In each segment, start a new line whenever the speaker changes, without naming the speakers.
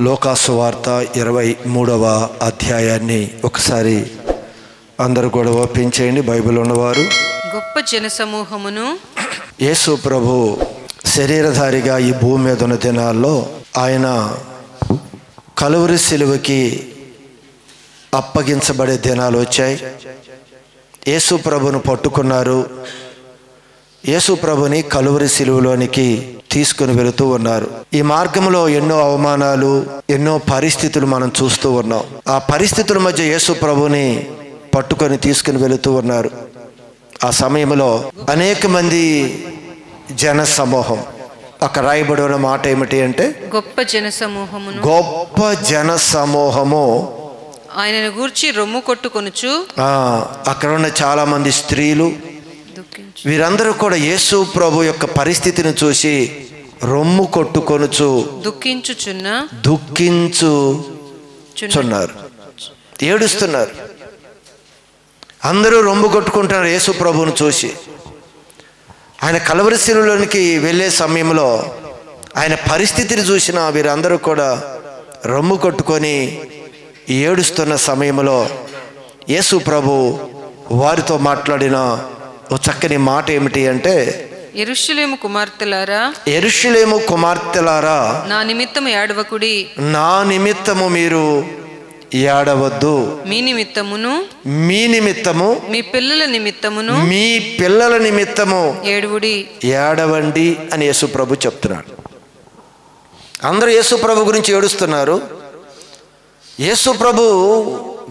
లోకాసు వార్త 23వ అధ్యాయాన్ని ఒకసారి అందరూ కూడా ఓపెన్ చేయండి. బైబిల్ ఉన్నవారు.
గొప్ప జనసమూహమును
యేసు ప్రభు శరీరధారిగా ఈ భూమి మీద ఉన్న దినాల్లో ఆయన కలువరి సిలువకి అప్పగించబడే దినాలు వచ్చాయి. యేసు ప్రభును పట్టుకున్నారు. యేసు ప్రభుని కలువరి సిలువలోనికి తీసుకుని వెళుతూ ఉన్నారు. ఈ మార్గంలో ఎన్నో అవమానాలు, ఎన్నో పరిస్థితులు మనం చూస్తూ ఉన్నాం. ఆ పరిస్థితుల మధ్య యేసు ప్రభుని పట్టుకొని తీసుకుని వెళుతూ ఉన్నారు. ఆ సమయంలో అనేక మంది జన సమూహం, అక్కడ రాయబడి ఉన్న మాట ఏమిటి అంటే
గొప్ప జనసమూహమును,
గొప్ప జన సమూహము
ఆయనను గూర్చి రొమ్ము కొట్టుకొనుచు,
అక్కడ ఉన్న చాలా మంది స్త్రీలు, వీరందరూ కూడా యేసు ప్రభు యొక్క పరిస్థితిని చూసి రొమ్ము కొట్టుకొనుచు దుఃఖించుచున్నారు, ఏడుస్తున్నారు. అందరూ రొమ్ము కొట్టుకుంటున్నారు యేసు ప్రభువును చూసి. ఆయన కలువరి సిలువలోనికి వెళ్ళే సమయంలో ఆయన పరిస్థితిని చూసిన వీరందరూ కూడా రొమ్ము కొట్టుకొని ఏడుస్తున్న సమయంలో యేసు ప్రభు వారితో మాట్లాడిన ఓ చక్కని మాట ఏమిటి అంటే,
యెరూషలేము కుమార్తెలారా నా నిమిత్తము ఏడవకుడి,
నా నిమిత్తము మీరు ఏడవద్దు,
మీ నిమిత్తము
మీ పిల్లల నిమిత్తము ఏడవండి అని యేసు ప్రభు చెప్తున్నాడు. అందరూ యేసు ప్రభు గురించి ఏడుస్తున్నారు. యేసు ప్రభు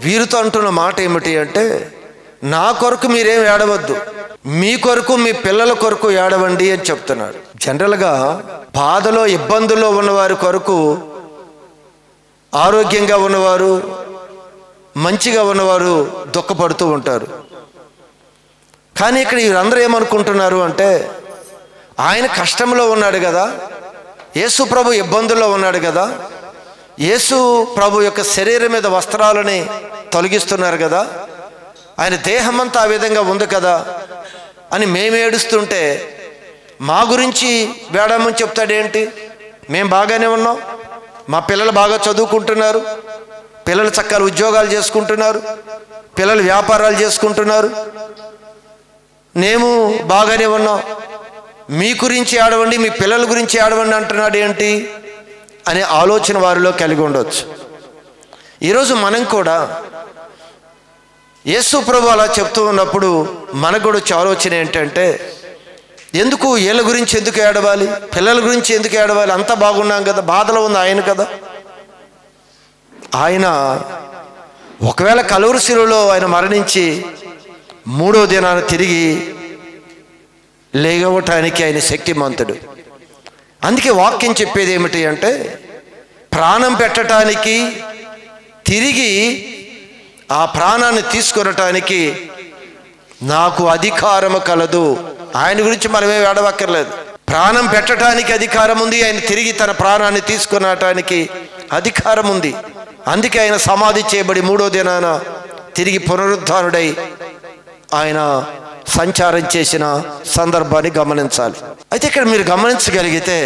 వీరితో అంటున్న మాట ఏమిటి అంటే, నా కొరకు మీరేం ఏడవద్దు, మీ కొరకు మీ పిల్లల కొరకు ఏడవండి అని చెప్తున్నాడు. జనరల్గా బాధలో ఇబ్బందుల్లో ఉన్నవారి కొరకు, ఆరోగ్యంగా ఉన్నవారు, మంచిగా ఉన్నవారు దుఃఖపడుతూ ఉంటారు. కానీ ఇక్కడ వీరందరూ ఏమనుకుంటున్నారు అంటే, ఆయన కష్టంలో ఉన్నాడు కదా, యేసు ప్రభు ఇబ్బందుల్లో ఉన్నాడు కదా, యేసు ప్రభు యొక్క శరీరం మీద వస్త్రాలని తొలగిస్తున్నారు కదా, ఆయన దేహమంతా ఆ విధంగా ఉంది కదా అని మేము ఏడుస్తుంటే మా గురించి వేడమని చెప్తాడేంటి? మేము బాగానే ఉన్నాం, మా పిల్లలు బాగా చదువుకుంటున్నారు, పిల్లలు చక్కగా ఉద్యోగాలు చేసుకుంటున్నారు, పిల్లలు వ్యాపారాలు చేసుకుంటున్నారు, మేము బాగానే ఉన్నాం, మీ గురించి ఆడవండి, మీ పిల్లల గురించి ఆడవండి అంటున్నాడు ఏంటి అనే ఆలోచన వారిలో కలిగి ఉండవచ్చు. ఈరోజు మనం కూడా యేసు ప్రభు అలా చెప్తూ ఉన్నప్పుడు మనకు కూడా ఆలోచన ఏంటంటే, ఎందుకు వీళ్ళ గురించి ఎందుకు ఏడవాలి, పిల్లల గురించి ఎందుకు ఏడవాలి, అంతా బాగున్నాం కదా, బాధలో ఉంది ఆయన కదా. ఆయన ఒకవేళ కలువరి సిలువలో ఆయన మరణించి 3వ దినాన తిరిగి లేవటానికి ఆయన శక్తిమంతుడు. అందుకే వాక్యం చెప్పేది ఏమిటి అంటే, ప్రాణం పెట్టడానికి, తిరిగి ఆ ప్రాణాన్ని తీసుకొనటానికి నాకు అధికారము కలదు. ఆయన గురించి మనమే ఏడవక్కర్లేదు. ప్రాణం పెట్టడానికి అధికారం ఉంది, ఆయన తిరిగి తన ప్రాణాన్ని తీసుకొనటానికి అధికారం ఉంది. అందుకే ఆయన సమాధి చేయబడి 3వ దినాన తిరిగి పునరుద్ధానుడై ఆయన సంచారం చేసిన సందర్భాన్ని గమనించాలి. అయితే ఇక్కడ మీరు గమనించగలిగితే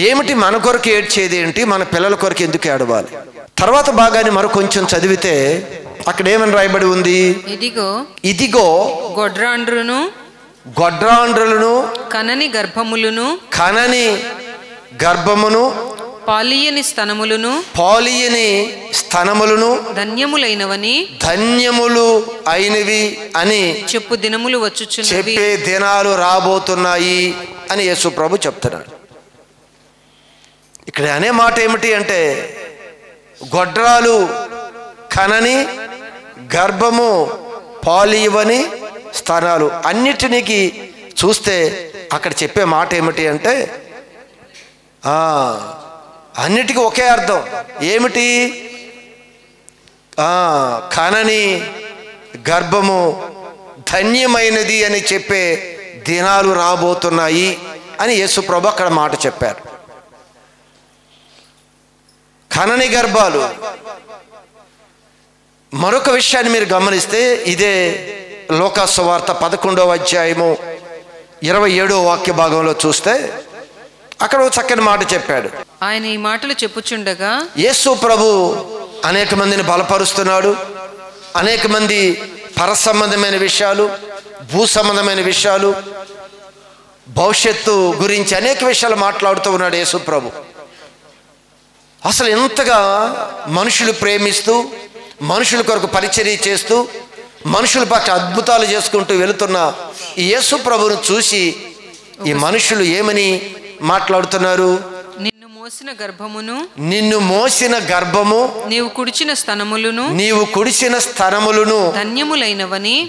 ఏమిటి, మన కొరకు ఏడ్చేది ఏంటి, మన పిల్లల కొరకు ఎందుకు ఏడవాలి? తర్వాత భాగాన్ని మరి కొంచెం చదివితే అక్కడ ఏమని రాయబడి ఉంది, ఇదిగో గొడ్రాండ్రులను కనని గర్భమును
పాలియని
స్తనములను ధన్యములు అయినవి అని చెప్పే దినాలు రాబోతున్నాయి అని యేసు ప్రభు చెప్తున్నాడు. ఇక్కడ అనే మాట ఏమిటి అంటే, గొడ్రాలు కనని గర్భము పాలియవని స్తనాలు అన్నిటినీ చూస్తే అక్కడ చెప్పే మాట ఏమిటి అంటే, అన్నిటికీ ఒకే అర్థం ఏమిటి, కనని గర్భము ధన్యమైనది అని చెప్పే దినాలు రాబోతున్నాయి అని యేసు ప్రభు అక్కడ మాట చెప్పారు. కనని గర్భాలు. మరొక విషయాన్ని మీరు గమనిస్తే ఇదే లోకాసు వార్త 11వ అధ్యాయము 27వ వాక్య భాగంలో చూస్తే అక్కడ ఒక చక్కని మాట చెప్పాడు.
ఆయన ఈ మాటలు చెప్పుచుండగా
యేసు ప్రభు అనేక మందిని బలపరుస్తున్నాడు. అనేక మంది పర సంబంధమైన విషయాలు, భూ సంబంధమైన విషయాలు, భవిష్యత్తు గురించి అనేక విషయాలు మాట్లాడుతూ ఉన్నాడు యేసు ప్రభు. అసలు ఎంతగా మనుషులు ప్రేమిస్తూ, మనుషుల కొరకు పరిచర్య చేస్తూ, మనుషుల పట్ల అద్భుతాలు చేసుకుంటూ వెళుతున్న ఈ యేసు ప్రభువును చూసి ఈ మనుషులు ఏమని మాట్లాడుతున్నారు?
నిన్ను మోసిన గర్భమును,
నిన్ను మోసిన గర్భము,
నీవు కుడిచిన స్తనములను,
నీవు కుడిసిన స్తనములను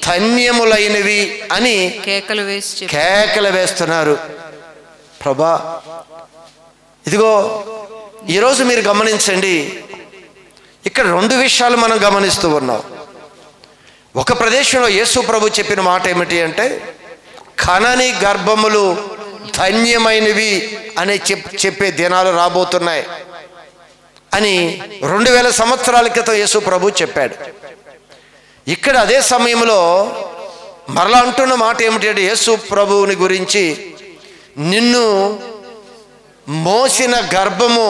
ధన్యములైనవి అని కేకలు వేస్తున్నారు. ప్రభా, ఇదిగో ఈరోజు మీరు గమనించండి, ఇక్కడ రెండు విషయాలు మనం గమనిస్తూ ఉన్నాం. ఒక ప్రదేశంలో యేసు ప్రభు చెప్పిన మాట ఏమిటి అంటే, కనని గర్భములు ధన్యమైనవి అని చెప్పే దినాలు రాబోతున్నాయి అని 2000 సంవత్సరాల క్రితం యేసు ప్రభు చెప్పాడు. ఇక్కడ అదే సమయంలో మరలా అంటున్న మాట ఏమిటంటే, యేసు ప్రభువుని గురించి, నిన్ను మోసిన గర్భము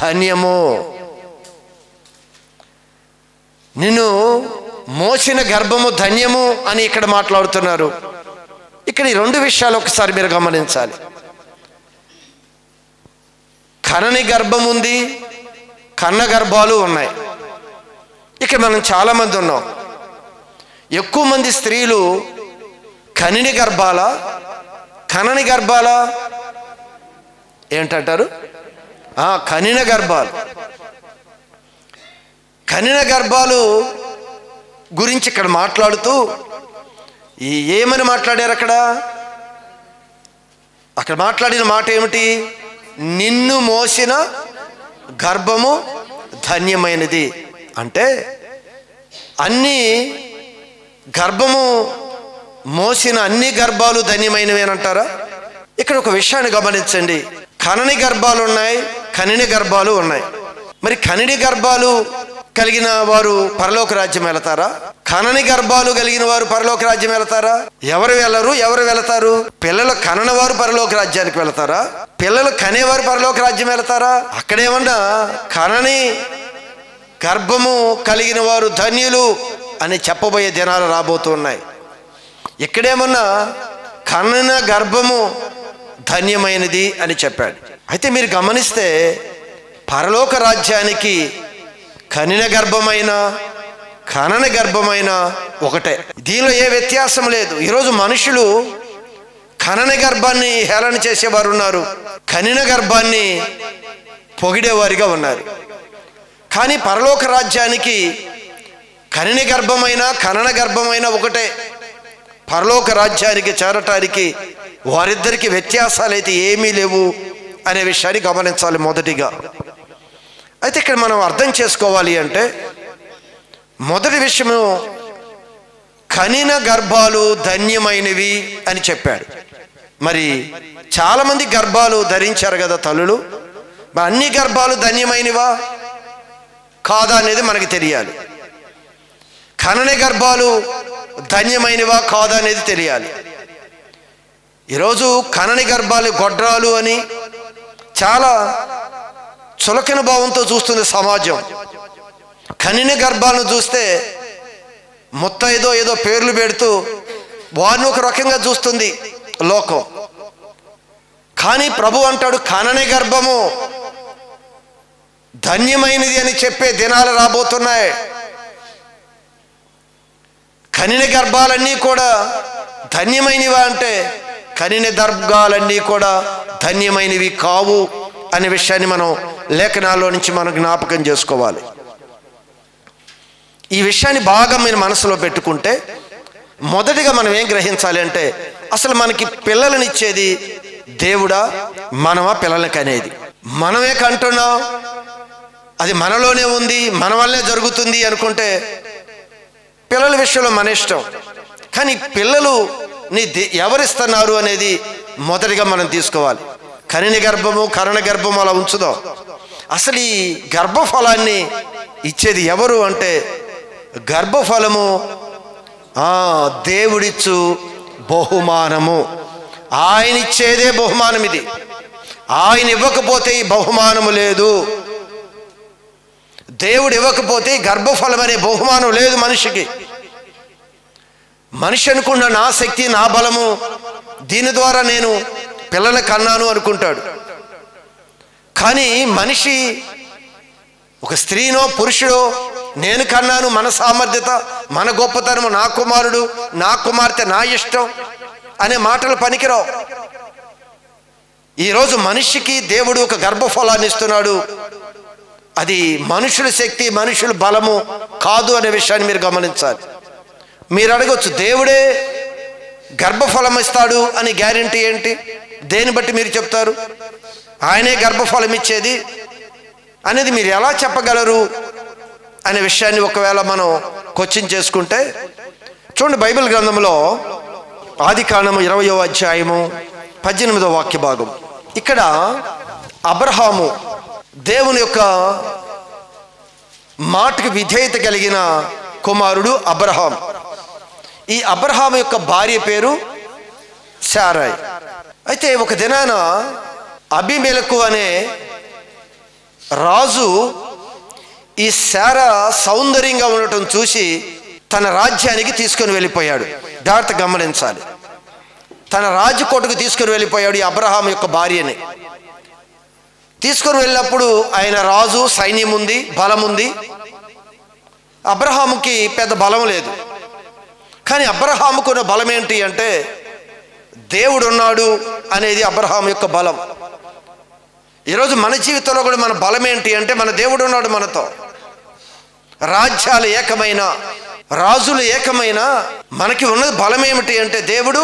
ధన్యము, నిన్ను మోసిన గర్భము ధన్యము అని ఇక్కడ మాట్లాడుతున్నారు. ఇక్కడ ఈ రెండు విషయాలు ఒకసారి మీరు గమనించాలి. కనని గర్భం ఉంది, కన్న గర్భాలు ఉన్నాయి. ఇక్కడ మనం చాలామంది ఉన్నాం. ఎక్కువ మంది స్త్రీలు కనిని గర్భాల, కనని గర్భాల ఏంటంటారు? కనిన గర్భాలు. కనిన గర్భాలు గురించి ఇక్కడ మాట్లాడుతూ ఏమని మాట్లాడారు? అక్కడ మాట్లాడిన మాట ఏమిటి? నిన్ను మోసిన గర్భము ధన్యమైనది అంటే, అన్ని గర్భము మోసిన అన్ని గర్భాలు ధన్యమైనవి అని అంటారా? ఇక్కడ ఒక విషయాన్ని గమనించండి. కనని గర్భాలు ఉన్నాయి, కనిని గర్భాలు ఉన్నాయి. మరి కనిని గర్భాలు కలిగిన వారు పరలోక రాజ్యం వెళతారా? కనని గర్భాలు కలిగిన వారు పరలోక రాజ్యం వెళతారా? ఎవరు వెళ్ళరు, ఎవరు వెళతారు? పిల్లలు కనని వారు పరలోక రాజ్యానికి వెళతారా? పిల్లలు కనేవారు పరలోక రాజ్యం వెళతారా? అక్కడేమన్నా కనని గర్భము కలిగిన వారు ధన్యులు అని చెప్పబోయే దినాలు రాబోతున్నాయి. ఇక్కడేమన్నా కనిన గర్భము ధన్యమైనది అని చెప్పాడు. అయితే మీరు గమనిస్తే పరలోక రాజ్యానికి కనిన గర్భమైన కనన గర్భమైన ఒకటే. దీనిలో ఏ వ్యత్యాసం లేదు. ఈరోజు మనుషులు కనన గర్భాన్ని హేళన చేసేవారు ఉన్నారు, కనిన గర్భాన్ని పొగిడేవారిగా ఉన్నారు. కానీ పరలోక రాజ్యానికి కనిన గర్భమైన కనన గర్భమైన ఒకటే. పరలోక రాజ్యానికి చేరటానికి వారిద్దరికి వ్యత్యాసాలైతే ఏమీ లేవు అనే విషయాన్ని గమనించాలి మొదటిగా. అయితే ఇక్కడ మనం అర్థం చేసుకోవాలి అంటే, మొదటి విషయము కనిన గర్భాలు ధన్యమైనవి అని చెప్పాడు. మరి చాలామంది గర్భాలు ధరించారు కదా తల్లులు. అన్ని గర్భాలు ధన్యమైనవా కాదా అనేది మనకి తెలియాలి. కనని గర్భాలు ధన్యమైనవా కాదా అనేది తెలియాలి. ఈరోజు కనని గర్భాలు గొడ్రాలు అని చాలా చులకన భావంతో చూస్తుంది సమాజం. కనిన గర్భాలను చూస్తే ముత్తైదో ఏదో పేర్లు పెడుతూ వారిని ఒక రకంగా చూస్తుంది లోకం. కానీ ప్రభు అంటాడు, కనని గర్భము ధన్యమైనది అని చెప్పే దినాలు రాబోతున్నాయి. కనిన గర్భాలన్నీ కూడా ధన్యమైనవా అంటే, కనిన గర్భాలన్నీ కూడా ధన్యమైనవి కావు అనే విషయాన్ని మనం లేఖనాల్లో నుంచి మనం జ్ఞాపకం చేసుకోవాలి. ఈ విషయాన్ని బాగా మీరు మనసులో పెట్టుకుంటే, మొదటిగా మనం ఏం గ్రహించాలి అంటే, అసలు మనకి పిల్లలనిచ్చేది దేవుడా, మనమా పిల్లలకి అనేది? మనమే కంటున్నాం, అది మనలోనే ఉంది, మన వల్లే జరుగుతుంది అనుకుంటే పిల్లల విషయంలో మన ఇష్టం. కానీ పిల్లలు ఎవరిస్తున్నారు అనేది మొదటిగా మనం తీసుకోవాలి. కనిని గర్భము కరణ గర్భము అలా ఉంచుదాం. అసలు ఈ గర్భఫలాన్ని ఇచ్చేది ఎవరు అంటే, గర్భఫలము దేవుడిచ్చు బహుమానము. ఆయన ఇచ్చేదే బహుమానం. ఇది ఆయన ఇవ్వకపోతే ఈ బహుమానము లేదు. దేవుడు ఇవ్వకపోతే గర్భఫలం అనే బహుమానం లేదు మనిషికి. మనిషి అనుకున్న నా శక్తి, నా బలము, దీని ద్వారా నేను పిల్లల కన్నాను అనుకుంటాడు. కానీ మనిషి ఒక స్త్రీనో పురుషుడో నేను కన్నాను, మన సామర్థ్యత, మన గొప్పతనము, నా కుమారుడు, నా కుమార్తె, నా ఇష్టం అనే మాటలు పనికిరావు. ఈరోజు మనిషికి దేవుడు ఒక గర్భఫలాన్ని ఇస్తున్నాడు. అది మనుషుల శక్తి, మనుషుల బలము కాదు అనే విషయాన్ని మీరు గమనించాలి. మీరు అడగొచ్చు, దేవుడే గర్భఫలం ఇస్తాడు అని గ్యారెంటీ ఏంటి? దేని బట్టి మీరు చెప్తారు ఆయనే గర్భఫలం ఇచ్చేది అనేది మీరు ఎలా చెప్పగలరు అనే విషయాన్ని ఒకవేళ మనం క్వశ్చన్ చేసుకుంటే, చూడండి బైబిల్ గ్రంథంలో ఆదికాండము 20వ అధ్యాయము 18వ వాక్య భాగం. ఇక్కడ అబ్రహాము దేవుని యొక్క మాటకు విధేయత కలిగిన కుమారుడు అబ్రహాం. ఈ అబ్రహాం యొక్క భార్య పేరు శారాయ్. అయితే ఒక దినాన అబీమెలెకు అనే రాజు ఈ శారా సౌందర్యంగా ఉండటం చూసి తన రాజ్యానికి తీసుకొని వెళ్ళిపోయాడు. జాగ్రత్త గమనించాలి. తన రాజకోటకు తీసుకొని వెళ్ళిపోయాడు ఈ అబ్రహాం యొక్క భార్యని. తీసుకొని వెళ్ళినప్పుడు ఆయన రాజు, సైన్యం ఉంది, బలం ఉంది. అబ్రహాముకి పెద్ద బలం లేదు. కానీ అబ్రహాముకున్న బలం ఏంటి అంటే దేవుడు ఉన్నాడు అనేది అబ్రహాం యొక్క బలం. ఈరోజు మన జీవితంలో కూడా మన బలం ఏంటి అంటే మన దేవుడు ఉన్నాడు మనతో. రాజ్యాలు ఏకమైన, రాజులు ఏకమైన, మనకి ఉన్నది బలం ఏమిటి అంటే దేవుడు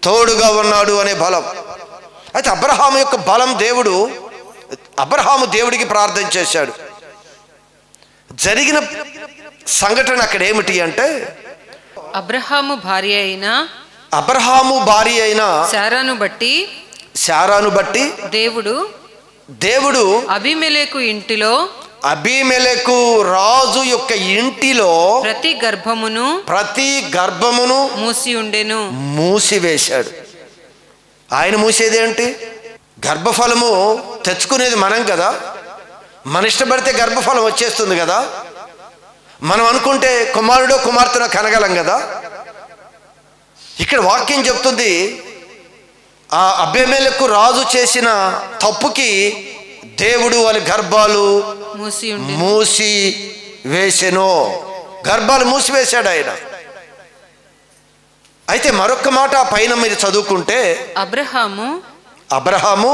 తోడుగా ఉన్నాడు అనే బలం. అయితే అబ్రహాము యొక్క బలం దేవుడు. అబ్రహాము దేవుడికి ప్రార్థన చేశాడు. జరిగిన సంఘటన అక్కడ ఏమిటి అంటే
అబ్రహాము భార్య అయిన శారాను బట్టి దేవుడు అబీమెలెకు రాజు యొక్క ఇంటిలో ప్రతి గర్భమును మూసివేశాడు. ఆయన మూసేదేంటి? గర్భఫలము తెచ్చుకునేది మనం కదా. మన ఇష్టపడితే గర్భఫలం వచ్చేస్తుంది కదా. మనం అనుకుంటే కుమారుడో కుమార్తెనో కనగలం కదా. ఇక్కడ వాక్యం చెప్తుంది ఆ అబీమెలెకు రాజు చేసిన తప్పుకి దేవుడు వాళ్ళ గర్భాలు మూసి వేసెను. గర్భాలు మూసివేశాడు ఆయన. అయితే మరొక మాట పైన మీరు చదువుకుంటే అబ్రహాము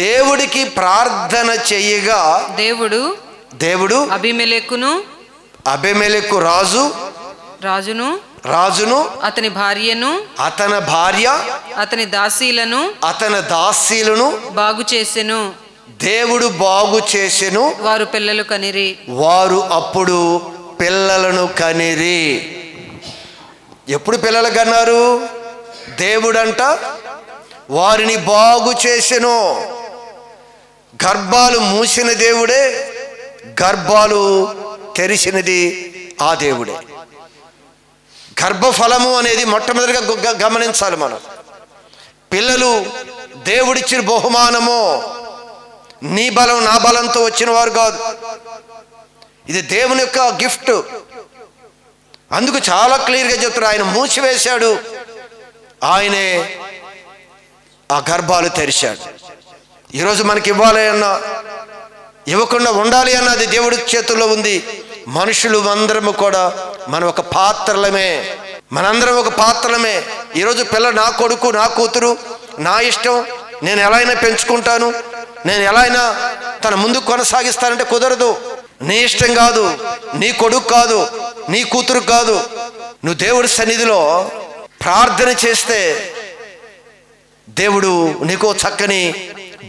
దేవుడికి ప్రార్థన చేయగా దేవుడు అబీమెలెకు రాజును అతని భార్య అతని దాసీలను బాగు చేసెను.
దేవుడు బాగు చేసెను. వారు అప్పుడు పిల్లలను కనిరి. ఎప్పుడు పిల్లలు కన్నారు? దేవుడంట వారిని బాగు చేసెను. గర్భాలు మూసిన దేవుడే, గర్భాలు తెరిచినది ఆ దేవుడే. గర్భఫలము అనేది మొట్టమొదటిగా గమనించాలి మనం. పిల్లలు దేవుడిచ్చిన బహుమానము. నీ బలం నా బలంతో వచ్చిన వారు కాదు. ఇది దేవుని యొక్క గిఫ్ట్. అందుకు చాలా క్లియర్గా చెప్తారు, ఆయన మూసివేశాడు, ఆయనే ఆ గర్భాలు తెరిచాడు. ఈరోజు మనకి ఇవ్వాలి అన్నా, ఇవ్వకుండా ఉండాలి అన్నది దేవుడి చేతుల్లో ఉంది. మనుషులు అందరము కూడా మనం ఒక పాత్రలమే. మనందరం ఒక పాత్రలమే. ఈరోజు పిల్ల నా కొడుకు, నా కూతురు, నా ఇష్టం, నేను ఎలా అయినా పెంచుకుంటాను, నేను ఎలా అయినా తన ముందుకు కొనసాగిస్తానంటే కుదరదు. నీ ఇష్టం కాదు, నీ కొడుకు కాదు, నీ కూతురు కాదు. నువ్వు దేవుడి సన్నిధిలో ప్రార్థన చేస్తే దేవుడు నీకో చక్కని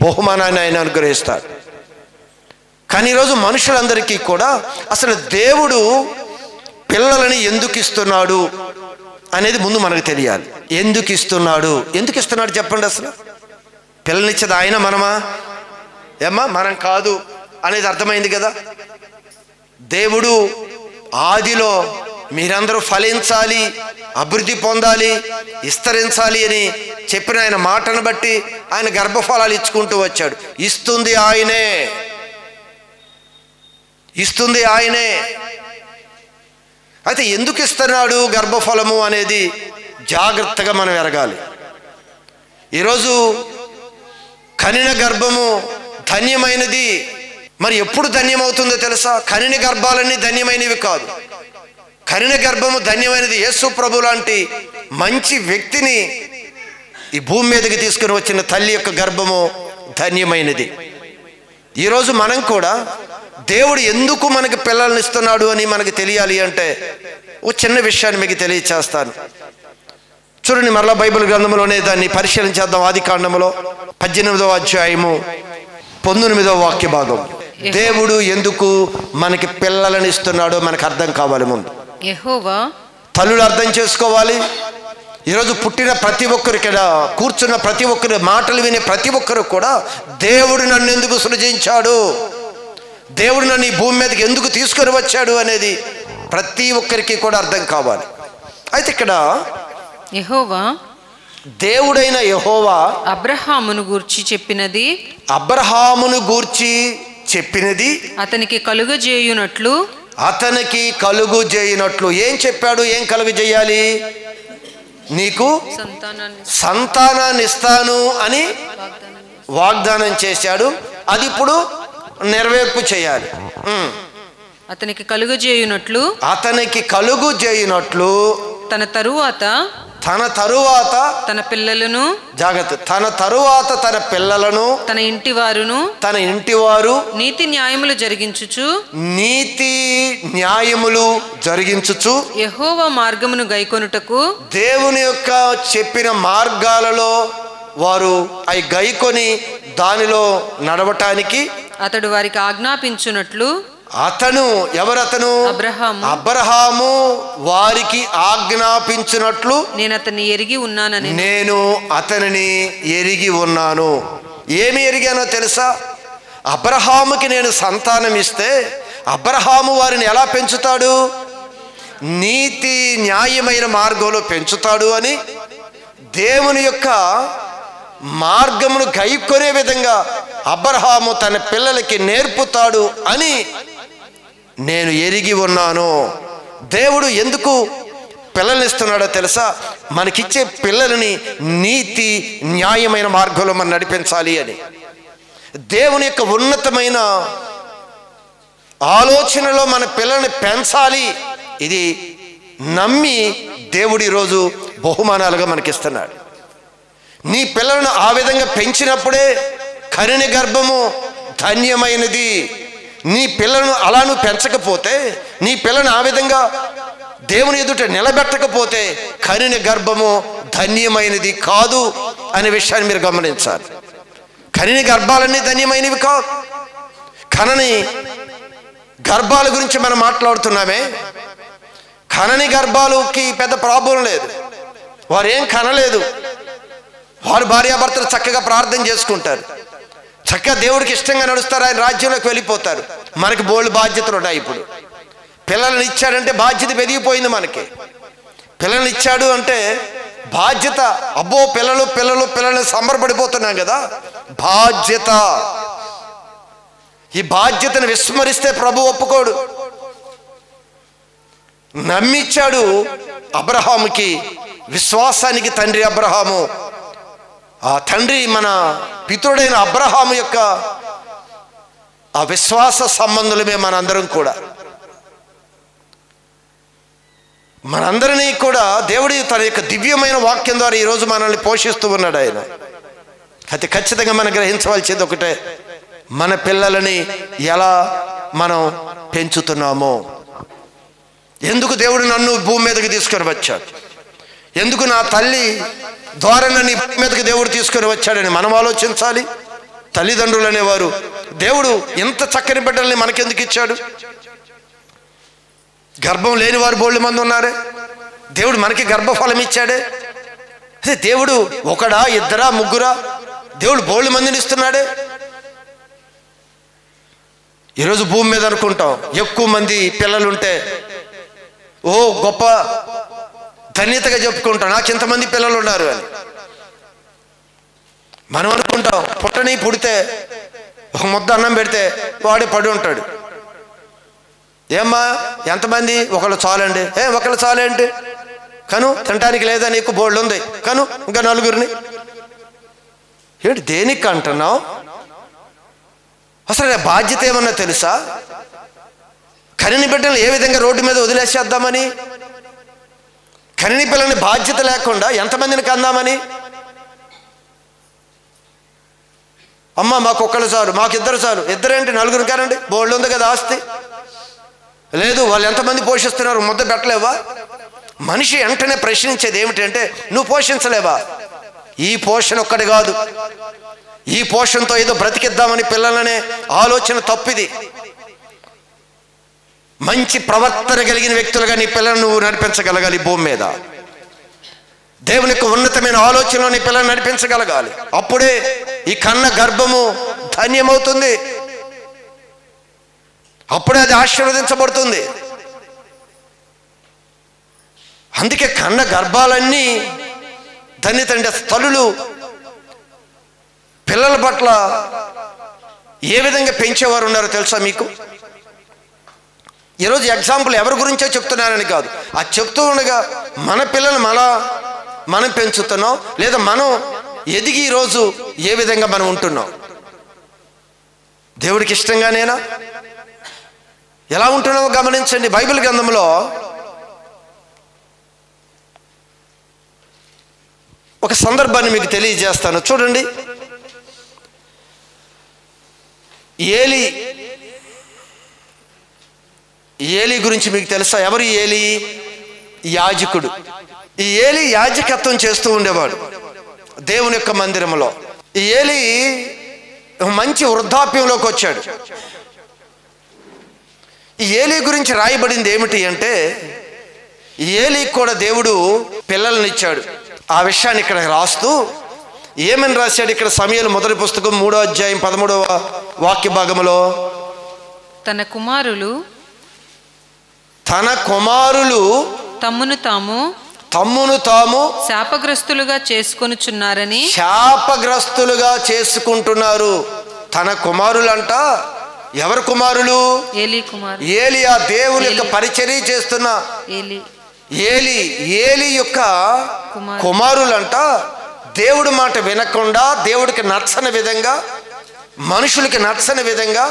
బహుమానాన్ని ఆయన అనుగ్రహిస్తాడు. కానీ ఈరోజు మనుషులందరికీ కూడా అసలు దేవుడు పిల్లలని ఎందుకు ఇస్తున్నాడు అనేది ముందు మనకు తెలియాలి. ఎందుకు ఇస్తున్నాడు చెప్పండి. అసలు పిల్లనిచ్చేది ఆయన, మనమా? ఏమ్మా, మనం కాదు అనేది అర్థమైంది కదా. దేవుడు ఆదిలో మీరందరూ ఫలించాలి, అభివృద్ధి పొందాలి, విస్తరించాలి అని చెప్పిన ఆయన మాటను బట్టి ఆయన గర్భఫలాలు ఇచ్చుకుంటూ వచ్చాడు. ఇస్తుంది ఆయనే. అయితే ఎందుకు ఇస్తున్నాడు గర్భఫలము అనేది జాగ్రత్తగా మనం ఎరగాలి. ఈరోజు కనిన గర్భము ధన్యమైనది. మరి ఎప్పుడు ధన్యమవుతుందో తెలుసా? కనిన గర్భాలన్నీ ధన్యమైనవి కాదు. కనిన గర్భము ధన్యమైనది యేసు ప్రభు లాంటి మంచి వ్యక్తిని ఈ భూమి మీదకి తీసుకుని వచ్చిన తల్లి యొక్క గర్భము ధన్యమైనది. ఈరోజు మనం కూడా దేవుడు ఎందుకు మనకి పిల్లల్ని ఇస్తున్నాడు అని మనకి తెలియాలి అంటే ఒక చిన్న విషయాన్ని మీకు తెలియచేస్తాను. చూడండి, మరలా బైబిల్ గ్రంథంలోనే దాన్ని పరిశీలించేద్దాం. ఆదికాండములో 18వ అధ్యాయము 19వ వాక్య భాగం. దేవుడు ఎందుకు మనకి పిల్లలని ఇస్తున్నాడో మనకు అర్థం కావాలి. ముందు
యెహోవా
తల్లులు అర్థం చేసుకోవాలి. ఈరోజు పుట్టిన ప్రతి ఒక్కరు, ఇక్కడ కూర్చున్న ప్రతి ఒక్కరు, మాటలు వినే ప్రతి ఒక్కరు కూడా దేవుడు నన్ను ఎందుకు సృజించాడు, దేవుడు నన్ను ఈ భూమి మీదకి ఎందుకు తీసుకొని వచ్చాడు అనేది ప్రతి ఒక్కరికి కూడా అర్థం కావాలి. అయితే ఇక్కడ
యెహోవా,
దేవుడైన యెహోవా
అబ్రహామును గూర్చి చెప్పినది అతనికి కలుగజేయునట్లు ఏం చెప్పాడు? ఏం కలుగజేయాలి? నీకు సంతానాన్ని ఇస్తాను అని వాగ్దానం చేశాడు. అది ఇప్పుడు నెరవేర్పు చేయాలి. అతనికి కలుగజేయునట్లు తన తరువాత తన పిల్లలను,
జాగ్రత్త, తన తరువాత తన పిల్లలను,
తన ఇంటివారు నీతి న్యాయములు జరిగించుచు యెహోవా మార్గమును గైకొనుటకు,
దేవుని యొక్క చెప్పిన మార్గాలలో వారు అవి గైకొని దానిలో నడవటానికి
అతడు వారికి ఆజ్ఞాపించునట్లు,
ఎవరతను? అబ్రహాము వారికి ఆజ్ఞాపించినట్లు
నేను అతన్ని
ఎరిగి ఉన్నాను. ఏమి ఎరిగానో తెలుసా? అబ్రహాముకి నేను సంతానం ఇస్తే అబ్రహాము వారిని ఎలా పెంచుతాడు? నీతి న్యాయమైన మార్గంలో పెంచుతాడు అని, దేవుని యొక్క మార్గమును గైకొనే విధంగా అబ్రహాము తన పిల్లలకి నేర్పుతాడు అని నేను ఎరిగి ఉన్నాను. దేవుడు ఎందుకు పిల్లల్ని ఇస్తున్నాడో తెలుసా? మనకిచ్చే పిల్లలని నీతి న్యాయమైన మార్గంలో మనం నడిపించాలి అని. దేవుని యొక్క ఉన్నతమైన ఆలోచనలో మన పిల్లల్ని పెంచాలి. ఇది నమ్మి దేవుడు ఈరోజు బహుమానాలుగా మనకిస్తున్నాడు. నీ పిల్లలను ఆ విధంగా పెంచినప్పుడే కనిన గర్భము ధన్యమైనది. నీ పిల్లలను అలా నువ్వు పెంచకపోతే, నీ పిల్లను ఆ విధంగా దేవుని ఎదుట నిలబెట్టకపోతే కనిన గర్భము ధన్యమైనది కాదు అనే విషయాన్ని మీరు గమనించాలి. కనిన గర్భాలన్నీ ధన్యమైనవి కాదు. కనని గర్భాల గురించి మనం మాట్లాడుతున్నామే. కనని గర్భాలకి పెద్ద ప్రాబ్లం లేదు. వారు ఏం కనలేదు. వారు భార్యాభర్తలు చక్కగా ప్రార్థన చేసుకుంటారు, చక్కగా దేవుడికి ఇష్టంగా నడుస్తారు, ఆయన రాజ్యంలోకి వెళ్ళిపోతారు. మనకి బోల్డ్ బాధ్యతలు ఉన్నాయి. ఇప్పుడు పిల్లల్ని ఇచ్చాడంటే బాధ్యత పెరిగిపోయింది. మనకి పిల్లల్ని ఇచ్చాడు అంటే బాధ్యత. అబ్బో పిల్లల్ని సంబరపడిపోతున్నాం కదా. బాధ్యత. ఈ బాధ్యతను విస్మరిస్తే ప్రభు ఒప్పుకోడు. నమ్మిచ్చాడు అబ్రహాముకి, విశ్వాసానికి తండ్రి అబ్రహాము. ఆ తండ్రి మన పితరుడైన అబ్రహాము యొక్క ఆ విశ్వాస సంబంధులమే మనందరం కూడా. మనందరినీ కూడా దేవుడి తన యొక్క దివ్యమైన వాక్యం ద్వారా ఈరోజు మనల్ని పోషిస్తూ ఉన్నాడు ఆయన. అయితే ఖచ్చితంగా మనం గ్రహించవలసింది ఒకటే, మన పిల్లలని ఎలా మనం పెంచుతున్నామో. ఎందుకు దేవుడు నన్ను భూమి మీదకి తీసుకొని వచ్చాడు, ఎందుకు నా తల్లి ద్వారా నన్ను భూమి మీదకి దేవుడు తీసుకొని వచ్చాడని మనం ఆలోచించాలి. తల్లిదండ్రులు అనేవారు, దేవుడు ఎంత చక్కని బిడ్డల్ని మనకెందుకు ఇచ్చాడు? గర్భం లేని వారు బోళ్ళు మంది ఉన్నారే. దేవుడు మనకి గర్భఫలం ఇచ్చాడే. అదే దేవుడు ఒకడా, ఇద్దరా, ముగ్గురా? దేవుడు బోళ్ళు మందిని ఇస్తున్నాడే. ఈరోజు భూమి మీద అనుకుంటాం ఎక్కువ మంది పిల్లలుంటే గొప్ప ధన్యతగా చెప్పుకుంటాం, నాకు ఇంతమంది పిల్లలు ఉన్నారు అని. మనం అనుకుంటాం పుడితే ఒక ముద్ద అన్నం పెడితే వాడే పడి ఉంటాడు. ఏమ్మా ఎంతమంది? ఒకళ్ళు చాలండి. ఒకళ్ళు చాలేంటి? కను తినటానికి లేదా నీకు? బోళ్ళు ఉంది కను, ఇంకా నలుగురిని. ఏంటి దేనికి అంటున్నావు? అసలు బాధ్యత ఏమన్నా తెలుసా? కనిని బిడ్డలు ఏ విధంగా రోడ్డు మీద వదిలేసేద్దామని, కనిని పిల్లని బాధ్యత లేకుండా ఎంతమందిని కందామని. అమ్మ మాకు ఒక్కళ్ళు చాలు, మాకు ఇద్దరు చాలు. ఇద్దరేంటి? నలుగురు కానండి, బోళ్ళు ఉంది కదా ఆస్తి. లేదు, వాళ్ళు ఎంతమంది పోషిస్తున్నారు? ముద్ద పెట్టలేవా? మనిషి వెంటనే ప్రశ్నించేది ఏమిటంటే, నువ్వు పోషించలేవా? ఈ పోషణ ఒక్కటి కాదు, ఈ పోషణతో ఏదో బ్రతికిద్దామని పిల్లలనే ఆలోచన తప్పిది. మంచి ప్రవర్తన కలిగిన వ్యక్తులుగా నీ పిల్లలను నువ్వు నడిపించగలగాలి. భూమి మీద దేవుని యొక్క ఉన్నతమైన ఆలోచనలో నీ పిల్లలను నడిపించగలగాలి. అప్పుడే ఈ కన్న గర్భము ధన్యమవుతుంది, అప్పుడే అది ఆశీర్వదించబడుతుంది. అందుకే కన్న గర్భాలన్నీ ధన్యతండి. తల్లులు పిల్లల పట్ల ఏ విధంగా పెంచేవారు ఉన్నారో తెలుసా మీకు? ఈరోజు ఎగ్జాంపుల్ ఎవరి గురించో చెప్తున్నారని కాదు, అది చెప్తూ ఉండగా మన పిల్లలు మనం పెంచుతున్నాం, లేదా మనం ఎదిగి ఈరోజు ఏ విధంగా మనం ఉంటున్నాం? దేవుడికి ఇష్టంగానేనా? ఎలా ఉంటున్నామో గమనించండి. బైబిల్ గ్రంథంలో ఒక సందర్భాన్ని మీకు తెలియజేస్తాను, చూడండి. ఏలి గురించి మీకు తెలుసా? ఎవరు ఏలి? యాజకుడు. ఈ ఏలి యాజకత్వం చేస్తూ ఉండేవాడు దేవుని యొక్క మందిరంలో. ఈ ఏలి మంచి వృద్ధాప్యంలోకి వచ్చాడు. ఈ ఏలి గురించి రాయబడింది ఏమిటి అంటే, ఏలికి కూడా దేవుడు పిల్లల్ని ఇచ్చాడు. ఆ విషయాన్ని ఇక్కడ రాస్తూ ఏమని రాశాడు? ఇక్కడ సమూయేలు మొదటి పుస్తకం 3వ అధ్యాయం 13వ వాక్య భాగంలో,
తన కుమారులు
తమ్మును తాము
శాపగ్రస్తులుగా
చేసుకుంటున్నారు. తన కుమారులంట. ఎవరు కుమారులు? ఏలి, ఆ దేవుని యొక్క పరిచర్య చేస్తున్న ఏలి యొక్క కుమారులంట. దేవుడి మాట వినకుండా, దేవుడికి నచ్చని విధంగా, మనుషులకి నచ్చని విధంగా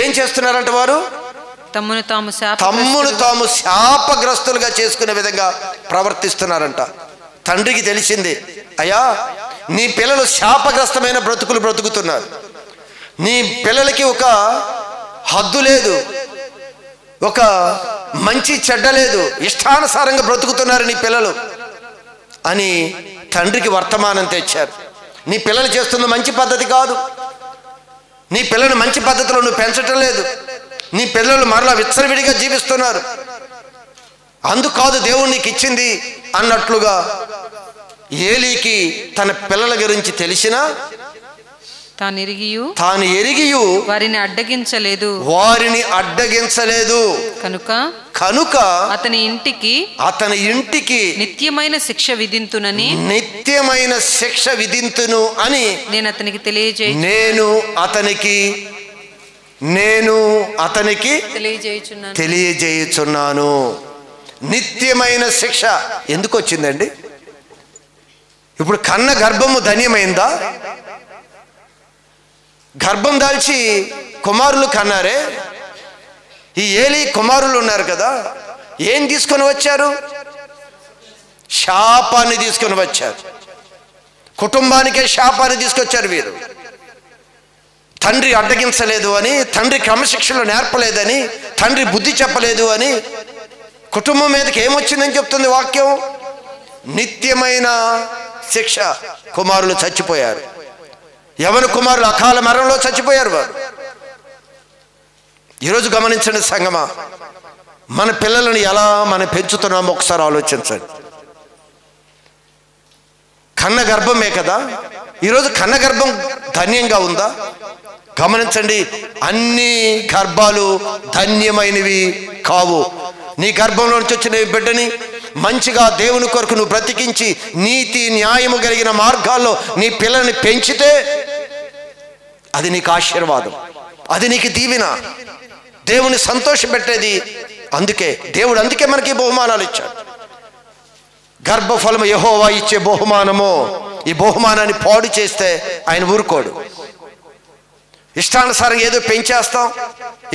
ఏం చేస్తున్నారంట? వారు తమ్మును తాము శాపగ్రస్తులుగా చేసుకునే విధంగా ప్రవర్తిస్తున్నారంట. తండ్రికి తెలిసింది, అయ్యా నీ పిల్లలు శాపగ్రస్తమైన బ్రతుకులు బ్రతుకుతున్నారు, నీ పిల్లలకి ఒక హద్దు లేదు, ఒక మంచి చెడ్డ లేదు, ఇష్టానుసారంగా బ్రతుకుతున్నారు నీ పిల్లలు అని తండ్రికి వర్తమానం తెచ్చారు. నీ పిల్లలు చేస్తున్న మంచి పద్ధతి కాదు, నీ పిల్లలు మంచి పద్ధతిలో నువ్వు పెంచటం లేదు, నీ పిల్లలు మరలా విచ్చలవిడిగా జీవిస్తున్నారు, అందుకాదు దేవుడు నీకు ఇచ్చింది అన్నట్లుగా ఏలీకి తన పిల్లల గురించి తెలిసినా తాను ఎరిగియు వారిని అడ్డగించలేదు. కనుక అతని ఇంటికి నిత్యమైన శిక్ష విధింతును అని నేను అతనికి తెలియజేయుచున్నాను. నిత్యమైన శిక్ష ఎందుకు వచ్చిందండి? ఇప్పుడు కన్న గర్భము ధన్యమైందా? గర్భం దాల్చి కుమారులు కన్నారే, ఈ ఏలి కుమారులు ఉన్నారు కదా, ఏం తీసుకొని వచ్చారు? శాపాన్ని తీసుకొని వచ్చారు. కుటుంబానికే శాపాన్ని తీసుకొచ్చారు వీరు. తండ్రి అడ్డగించలేదు అని, తండ్రి క్రమశిక్షణలో నేర్పలేదని, తండ్రి బుద్ధి చెప్పలేదు అని కుటుంబం మీదకి ఏమొచ్చిందని చెప్తుంది వాక్యం? నిత్యమైన శిక్ష. కుమారులు చచ్చిపోయారు. యవన కుమారులు అకాల మరణంలో చచ్చిపోయారు వారు. ఈరోజు గమనించండి సంగమా, మన పిల్లలను ఎలా మనం పెంచుతున్నామో ఒకసారి ఆలోచించండి. కన్న గర్భమే కదా, ఈరోజు కన్న గర్భం ధన్యంగా ఉందా? గమనించండి, అన్ని గర్భాలు ధన్యమైనవి కావు. నీ గర్భంలో నుంచి వచ్చిన బిడ్డని మంచిగా దేవుని కొరకు నువ్వు బ్రతికించి నీతి న్యాయము కలిగిన మార్గాల్లో నీ పిల్లల్ని పెంచితే అది నీకు ఆశీర్వాదం, అది నీకు దీవెన, దేవుని సంతోషపెట్టేది. అందుకే మనకి బహుమానాలు ఇచ్చాడు. గర్భఫలము యెహోవా ఇచ్చే బహుమానము. ఈ బహుమానాన్ని పాడు చేస్తే ఆయన ఊరుకోడు. ఇష్టానుసారం ఏదో పెంచేస్తాం,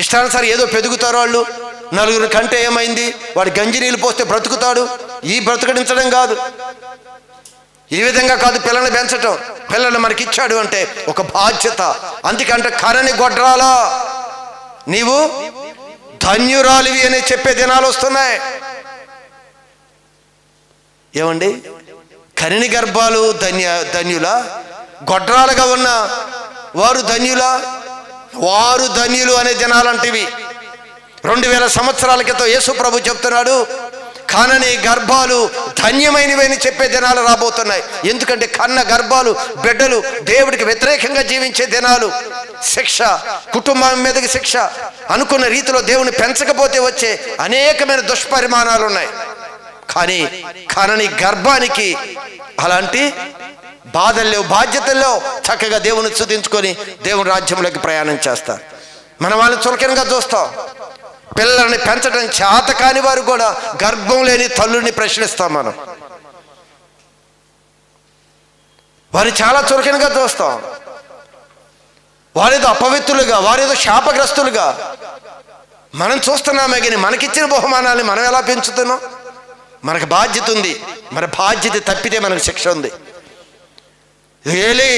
ఇష్టానుసారం ఏదో పెరుగుతారు వాళ్ళు. నలుగురు కంటే ఏమైంది, వాడు గంజి నీళ్ళు పోస్తే బ్రతుకుతాడు. ఈ బ్రతుకడించడం కాదు, ఈ విధంగా కాదు పిల్లల్ని పెంచటం. పిల్లల్ని మనకి ఇచ్చాడు అంటే ఒక బాధ్యత. అందుకంటే కనని గొడ్రాలా నీవు ధన్యురాలివి అని చెప్పే దినాలు వస్తున్నాయి. ఏమండి, కనిని గర్భాలు ధన్యులా? గొడ్రాలుగా ఉన్న వారు ధన్యులా? వారు ధన్యులు అనే దినాలంటివి. 2000 సంవత్సరాల క్రితం యేసు ప్రభు చెప్తున్నాడు, కనని గర్భాలు ధన్యమైనవి అని చెప్పే దినాలు రాబోతున్నాయి. ఎందుకంటే కన్న గర్భాలు బిడ్డలు దేవుడికి వ్యతిరేకంగా జీవించే దినాలు. శిక్ష, కుటుంబం మీదకి శిక్ష, అనుకున్న రీతిలో దేవుని పెంచకపోతే వచ్చే అనేకమైన దుష్పరిమాణాలు ఉన్నాయి. కానీ కనని గర్భానికి అలాంటి బాధల్లో బాధ్యతల్లో చక్కగా దేవుని స్తుతించుకొని దేవుని రాజ్యంలోకి ప్రయాణం చేస్తారు. మనం వాళ్ళని చులకనగా చూస్తాం. పిల్లల్ని పెంచడం చేత కాని వారు కూడా గర్భం లేని తల్లుని ప్రశ్నిస్తాం. మనం వారిని చాలా చులకనగా చూస్తాం. వారేదో అపవిత్రులుగా, వారేదో శాపగ్రస్తులుగా మనం చూస్తున్నామే. కానీ మనకిచ్చిన బహుమానాన్ని మనం ఎలా పెంచుతున్నాం? మనకు బాధ్యత ఉంది. మన బాధ్యత తప్పితే మనకు శిక్ష ఉంది. ఏలీ,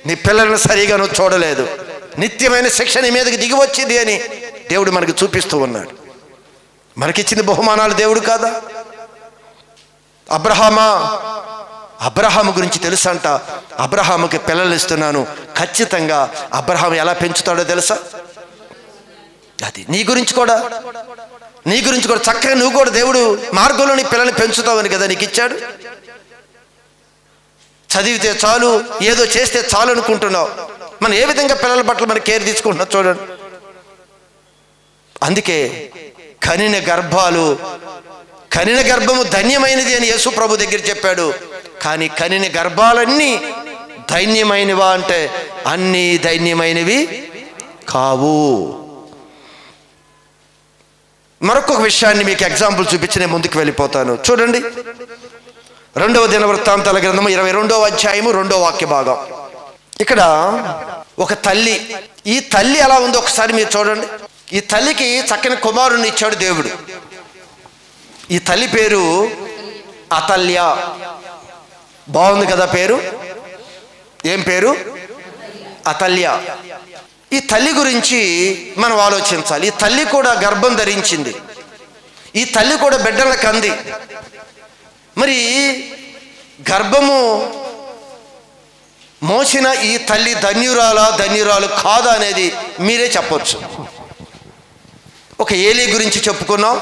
నీ పిల్లలను సరిగా నువ్వు చూడలేదు, నిత్యమైన శిక్ష నీ మీదకి దిగి వచ్చింది అని దేవుడు మనకు చూపిస్తూ ఉన్నాడు. మనకిచ్చిన బహుమానాలు దేవుడు కాదా? అబ్రహాము గురించి తెలుసంట. అబ్రహాముకి పిల్లలు ఇస్తున్నాను. ఖచ్చితంగా అబ్రహాము ఎలా పెంచుతాడో తెలుసా? అది నీ గురించి కూడా చక్కగా నువ్వు కూడా దేవుడు మార్గంలో నీ పిల్లల్ని పెంచుతావని కదా నీకు ఇచ్చాడు. చదివితే చాలు, ఏదో చేస్తే చాలు అనుకుంటున్నావు. మనం ఏ విధంగా పిల్లల పట్ల మనం కేర్ తీసుకుంటున్నాం చూడండి. అందుకే కనిన గర్భము ధన్యమైనది అని యేసు ప్రభు దగ్గర చెప్పాడు. కానీ కనిన గర్భాలన్నీ ధన్యమైనవా అంటే అన్నీ ధన్యమైనవి కావు. మరొక విషయాన్ని మీకు ఎగ్జాంపుల్ చూపించి నేను ముందుకు వెళ్ళిపోతాను. చూడండి, 2వ దినవృత్తాంతాల గ్రంథము 22వ అధ్యాయము 2వ వాక్య భాగం. ఇక్కడ ఒక తల్లి, ఈ తల్లి ఎలా ఉందో ఒకసారి మీరు చూడండి. ఈ తల్లికి చక్కని కుమారుని ఇచ్చాడు దేవుడు. ఈ తల్లి పేరు అతల్య. బాగుంది కదా పేరు? ఏం పేరు? అతల్య. ఈ తల్లి గురించి మనం ఆలోచించాలి. ఈ తల్లి కూడా గర్భం ధరించింది, ఈ తల్లి కూడా బిడ్డలను కంది. మరి గర్భము మోసిన ఈ తల్లి ధన్యురాలు కాదా అనేది మీరే చెప్పొచ్చు. ఒక ఏలీ గురించి చెప్పుకున్నాం,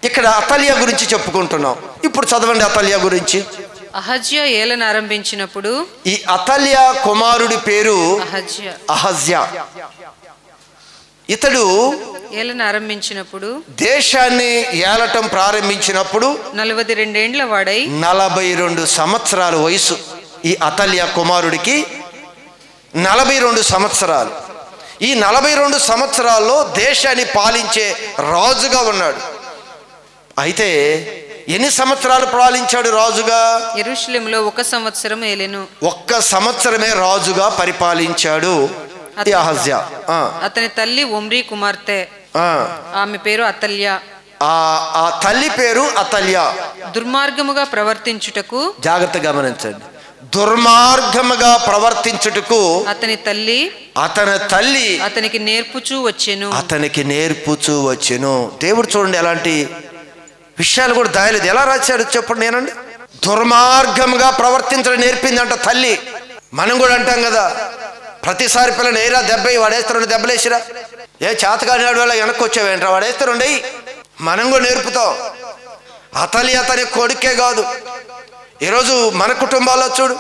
ఇక్కడ అతల్య గురించి చెప్పుకుంటున్నాం. ఇప్పుడు చదవండి అతల్య గురించి.
అహజ్యా ఏలన ఆరంభించినప్పుడు,
ఈ అతల్య కుమారుడి పేరు అహజ్యా. ఇతడు
ఏలన ఆరంభించినప్పుడు,
దేశాన్ని ఏలటం ప్రారంభించినప్పుడు
42 ఏండ్ల వాడై
42 సంవత్సరాల వయసు. ఈ అతల్య కుమారుడికి 42 సంవత్సరాలు. ఈ 42 సంవత్సరాల్లో దేశాన్ని పాలించే రాజుగా ఉన్నాడు. అయితే ఎన్ని సంవత్సరాలు పాలించాడు రాజుగా?
యెరూషలేములో 1 సంవత్సరం ఏలెను. 1
సంవత్సరమే రాజుగా పరిపాలించాడు అహజ్యా.
అతని తల్లి ఒమ్రీ కుమార్తె, ఆమె పేరు అతల్య.
ఆ తల్లి పేరు అతల్య.
దుర్మార్గముగా ప్రవర్తించుటకు,
జాగ్రత్తగా గమనించండి, దుర్మార్గముగా ప్రవర్తించుటకు అతని తల్లి అతనికి నేర్పుచూ వచ్చెను. దేవుడు చూడండి ఎలాంటి విషయాలు కూడా దాయలేదు. ఎలా రాశాడు చెప్పండి నేనండి. దుర్మార్గముగా ప్రవర్తించడం నేర్పిందంట తల్లి. మనం కూడా అంటాం కదా, ప్రతిసారి పిల్లలు ఏరా దెబ్బ వాడేస్తే 2 దెబ్బలు వేసిరా, ఏ చేతకాని వల్ల వెనక్కి వచ్చావేంట్రా వాడేస్తే 2 మనం కూడా నేర్పుతాం. అతలి అతని కొడుకే కాదు, ఈరోజు మన కుటుంబాల్లో చూడు.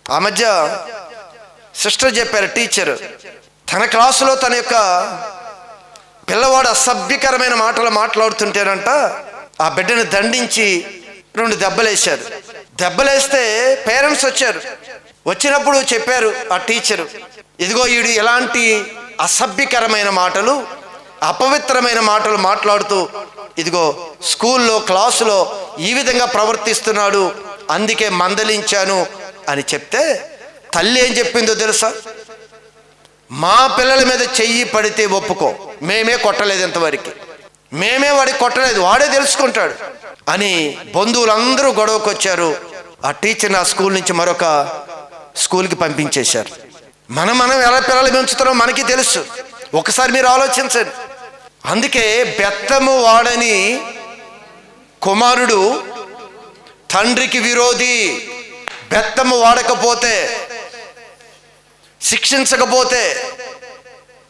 ఆ మధ్య సిస్టర్ చెప్పారు, టీచర్ తన క్లాసులో తన యొక్క పిల్లవాడు అసభ్యకరమైన మాటలు మాట్లాడుతుంటేనంట ఆ బిడ్డను దండించి 2 దెబ్బలేశారు. దెబ్బలేస్తే పేరెంట్స్ వచ్చారు. వచ్చినప్పుడు చెప్పారు ఆ టీచరు, ఇదిగో వీడు ఎలాంటి అసభ్యకరమైన మాటలు, అపవిత్రమైన మాటలు మాట్లాడుతూ ఇదిగో స్కూల్లో క్లాసులో ఈ విధంగా ప్రవర్తిస్తున్నాడు, అందుకే మందలించాను అని చెప్తే తల్లి ఏం చెప్పిందో తెలుసా? మా పిల్లల మీద చెయ్యి పడితే ఒప్పుకో, మేమే కొట్టలేదు ఇంతవరకు, మేమే వాడికి కొట్టలేదు, వాడే తెలుసుకుంటాడు అని బంధువులందరూ గొడవకు వచ్చారు. ఆ టీచర్ని ఆ స్కూల్ నుంచి మరొక స్కూల్కి పంపించేశారు. మనం ఎలా పిల్లలు పెంచుతున్నాం మనకి తెలుసు. ఒకసారి మీరు ఆలోచించండి. అందుకే బెత్తము వాడని కుమారుడు తండ్రికి విరోధి. బెత్తము వాడకపోతే, శిక్షించకపోతే